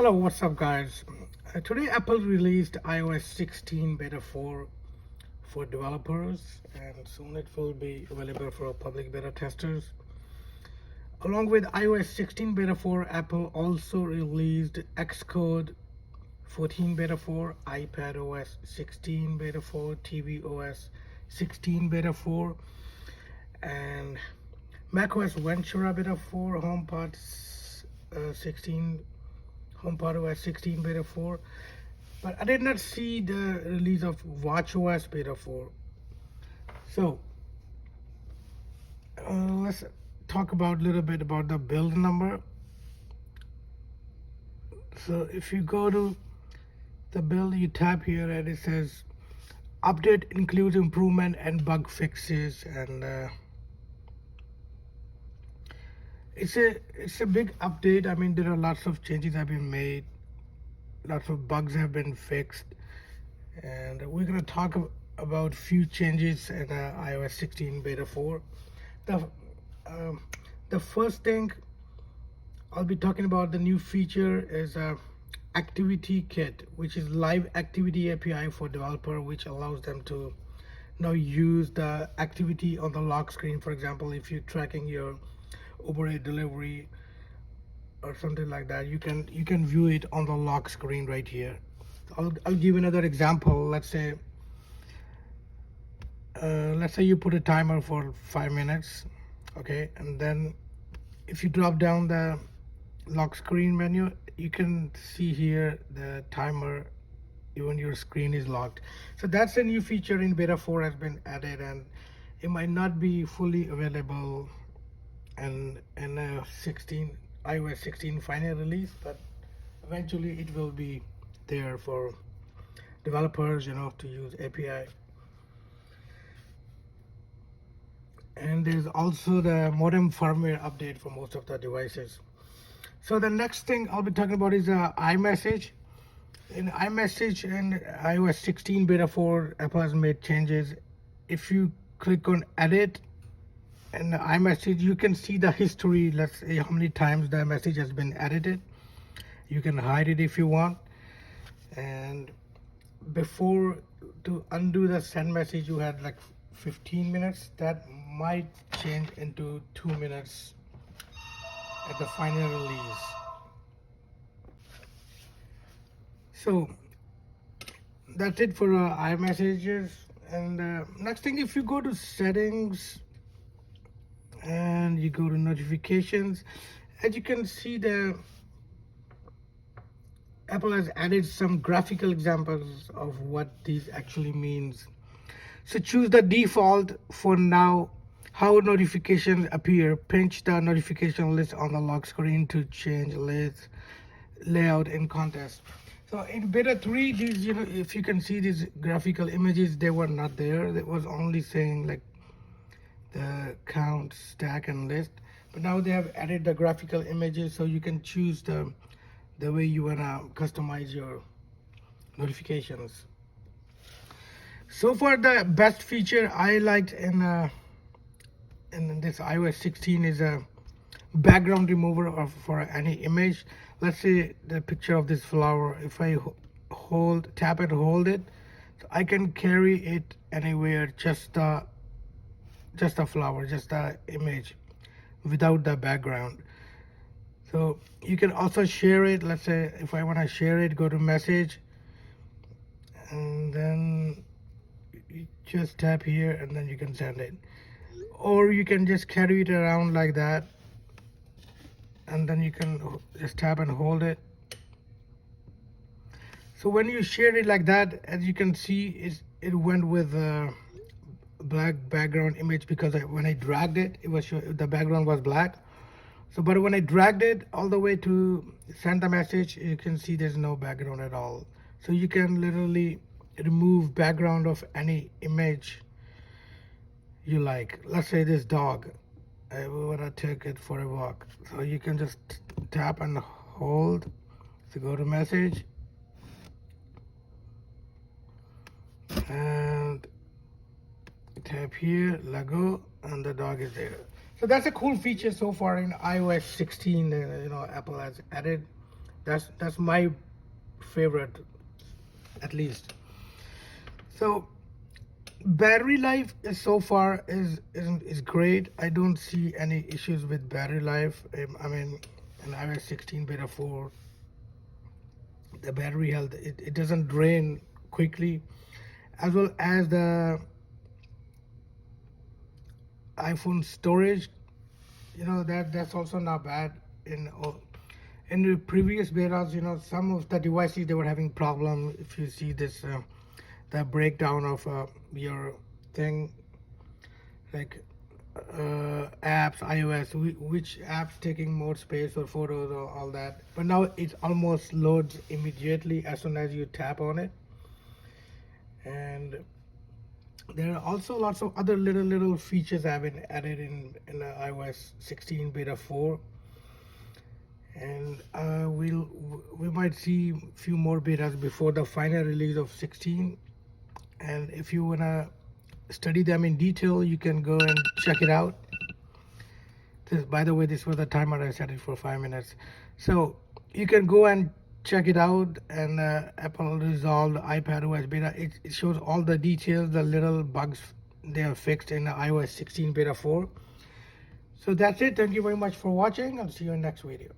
Hello, what's up, guys? Today, Apple released iOS 16 Beta 4 for developers, and soon it will be available for public beta testers. Along with iOS 16 Beta 4, Apple also released Xcode 14 Beta 4, iPadOS 16 Beta 4, tvOS 16 Beta 4, and macOS Ventura Beta 4, HomePod 16 HomePod OS 16 Beta 4, but I did not see the release of watchOS Beta 4. So let's talk about a little bit about the build number. So if you go to the build, you tap here and it says update includes improvement and bug fixes, and it's a big update. I mean, there are lots of changes have been made, lots of bugs have been fixed, and we're going to talk about few changes in iOS 16 Beta 4. The the first thing I'll be talking about, the new feature is Activity Kit, which is live activity API for developer, which allows them to now use the activity on the lock screen. For example, if you're tracking your Uber Eats delivery or something like that, you can view it on the lock screen right here. I'll give another example. Let's say you put a timer for 5 minutes, okay, and then if you drop down the lock screen menu, you can see here the timer even your screen is locked. So that's a new feature in beta 4 has been added, and it might not be fully available in 16 iOS 16 final release, but eventually it will be there for developers, to use API. And there's also the modem firmware update for most of the devices. So the next thing I'll be talking about is iMessage. In iMessage and iOS 16 beta 4, Apple has made changes. If you click on edit in iMessage, you can see the history. Let's say how many times the message has been edited. You can hide it if you want. And before, to undo the send message, you had like 15 minutes. That might change into 2 minutes at the final release. So that's it for iMessages. And next thing, if you go to settings and you go to notifications, as you can see, the Apple has added some graphical examples of what these actually means. So choose the default for now, how notifications appear. Pinch the notification list on the lock screen to change list layout and context. So in beta 3, these, if you can see these graphical images, they were not there. It was only saying like the count, stack, and list. But now they have added the graphical images, so you can choose the way you wanna customize your notifications. So far, the best feature I liked in this iOS 16 is a background remover for any image. Let's say the picture of this flower. If I tap and hold it, so I can carry it anywhere. Just a flower, just the image, without the background. So you can also share it. Let's say if I want to share it, go to message, and then you just tap here, and then you can send it. Or you can just carry it around like that, and then you can just tap and hold it. So when you share it like that, as you can see, it went with a black background image, because when I dragged it, the background was black. So but when I dragged it all the way to send the message, you can see there's no background at all. So you can literally remove background of any image you like. Let's say this dog, I want to take it for a walk, so you can just tap and hold. So go to message and tap here, let go, and the dog is there. So that's a cool feature so far in iOS 16. Apple has added. That's my favorite, at least. So battery life is so far is great. I don't see any issues with battery life. I mean, in iOS 16 beta 4, the battery health, it doesn't drain quickly, as well as the iPhone storage. That's also not bad. In the previous betas, some of the devices, they were having problem. If you see this, the breakdown of your thing, like apps, iOS, which apps taking more space for photos or all that. But now it almost loads immediately as soon as you tap on it. And there are also lots of other little features have been added in iOS 16 beta 4, and we might see few more betas before the final release of 16. And if you wanna study them in detail, you can go and check it out. By the way, this was the timer. I set it for 5 minutes, so you can go and check it out. And Apple resolved iPadOS beta. It shows all the details, the little bugs they have fixed in iOS 16 beta 4. So that's it. Thank you very much for watching. I'll see you in next video.